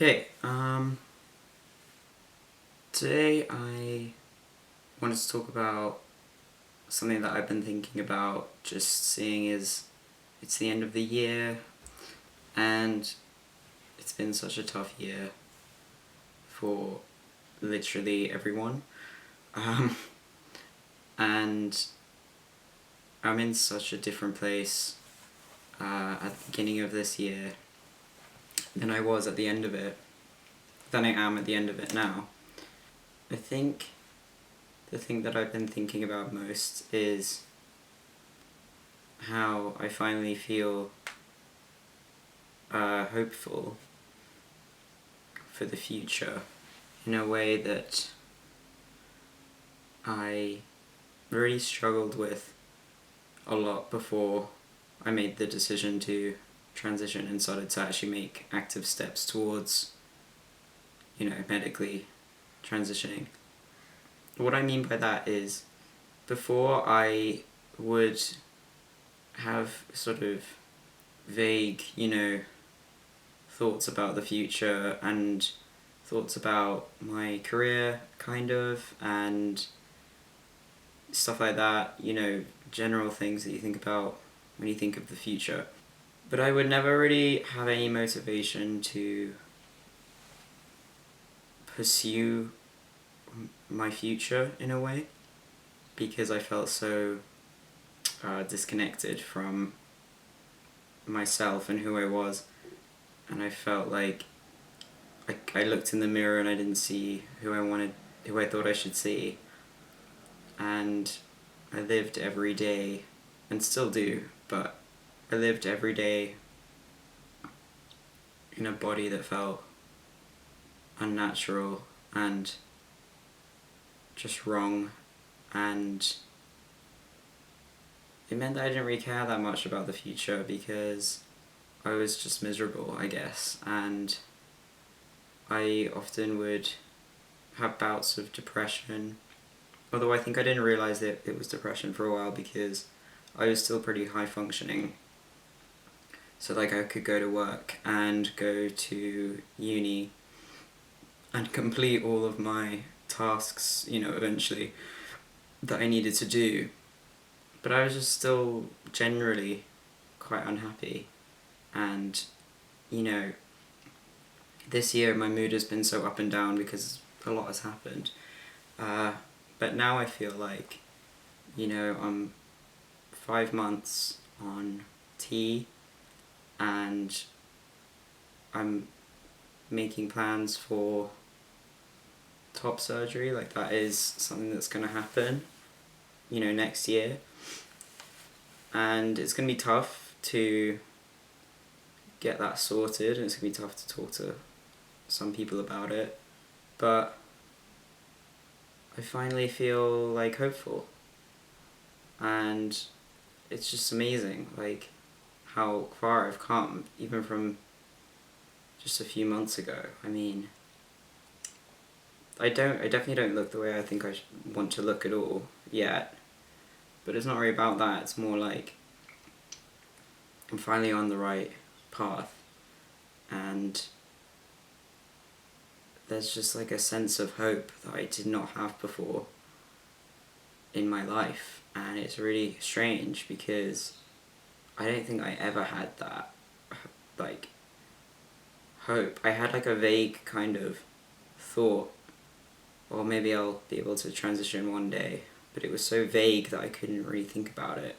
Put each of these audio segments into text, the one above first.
Okay, today I wanted to talk about something that I've been thinking about, just seeing as it's the end of the year and it's been such a tough year for literally everyone. Um, and I'm in such a different place at the beginning of this year than I was at the end of it, than I am at the end of it now. I think the thing that I've been thinking about most is how I finally feel hopeful for the future in a way that I really struggled with a lot before I made the decision to transition and started to actually make active steps towards, medically transitioning. What I mean by that is, before I would have sort of vague, thoughts about the future and thoughts about my career, kind of, and stuff like that, general things that you think about when you think of the future. But I would never really have any motivation to pursue my future in a way, because I felt so disconnected from myself and who I was, and I felt like I looked in the mirror and I didn't see who I thought I should see, and I lived every day, and still do, but I lived every day in a body that felt unnatural and just wrong, and it meant that I didn't really care that much about the future because I was just miserable, I guess, and I often would have bouts of depression, although I think I didn't realise that it was depression for a while because I was still pretty high functioning. So I could go to work and go to uni and complete all of my tasks, eventually, that I needed to do. But I was just still generally quite unhappy. And, this year my mood has been so up and down because a lot has happened. But now I feel like, I'm 5 months on T, and I'm making plans for top surgery. That is something that's going to happen, next year. And it's going to be tough to get that sorted, and it's going to be tough to talk to some people about it. But I finally feel hopeful, and it's just amazing how far I've come, even from just a few months ago. I mean, I definitely don't look the way I think I want to look at all yet, but it's not really about that. It's more like I'm finally on the right path, and there's just a sense of hope that I did not have before in my life, and it's really strange because I don't think I ever had that hope. I had a vague kind of thought, or maybe I'll be able to transition one day, but it was so vague that I couldn't really think about it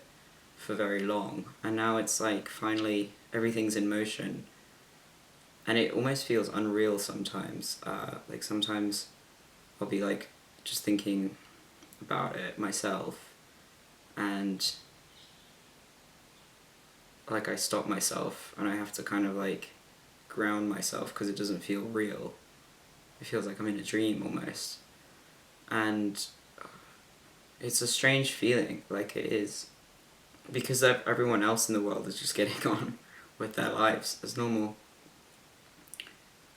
for very long. And now it's finally everything's in motion, and it almost feels unreal sometimes. Sometimes I'll be just thinking about it myself, and I stop myself and I have to kind of ground myself because it doesn't feel real. It feels like I'm in a dream almost, and it's a strange feeling. It is, because everyone else in the world is just getting on with their lives as normal.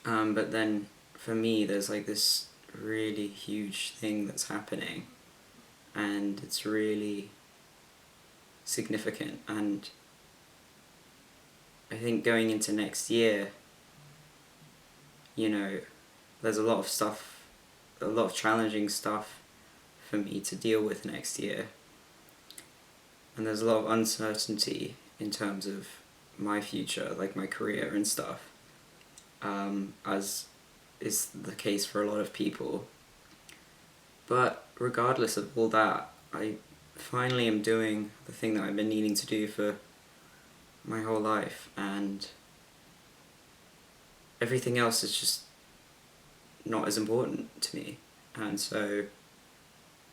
But then for me, there's this really huge thing that's happening, and it's really significant. And I think going into next year, you know, there's a lot of stuff, a lot of challenging stuff for me to deal with next year. And there's a lot of uncertainty in terms of my future, like my career and stuff, as is the case for a lot of people. But regardless of all that, I finally am doing the thing that I've been needing to do for my whole life, and everything else is just not as important to me. And so,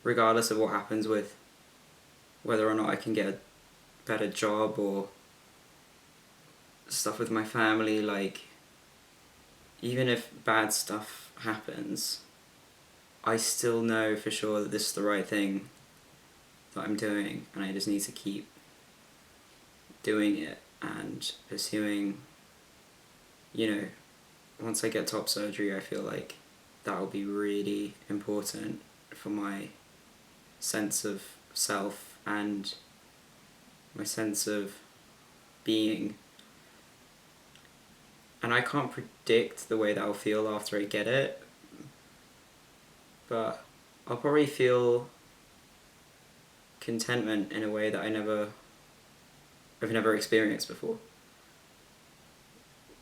regardless of what happens with whether or not I can get a better job or stuff with my family, like, even if bad stuff happens, I still know for sure that this is the right thing that I'm doing, and I just need to keep doing it and pursuing, you know, once I get top surgery, I feel like that will be really important for my sense of self and my sense of being. And I can't predict the way that I'll feel after I get it, but I'll probably feel contentment in a way that I've never experienced before,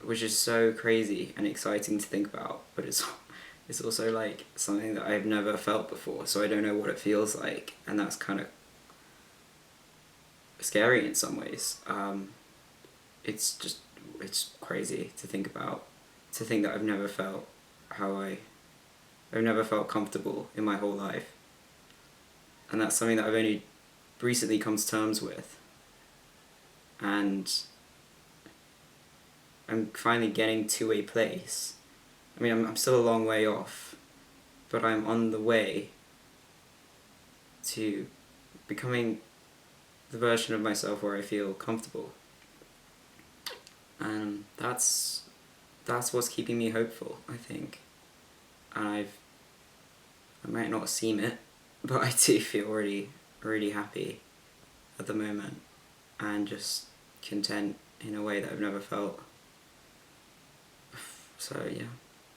which is so crazy and exciting to think about, but it's also like something that I've never felt before, so I don't know what it feels like, and that's kind of scary in some ways. It's crazy to think about, to think that I've never felt I've never felt comfortable in my whole life, and that's something that I've only recently come to terms with, and I'm finally getting to a place. I mean, I'm still a long way off, but I'm on the way to becoming the version of myself where I feel comfortable. And that's what's keeping me hopeful, I think. And I might not seem it, but I do feel really, really happy at the moment, and just content in a way that I've never felt. So yeah,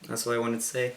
that's all I wanted to say.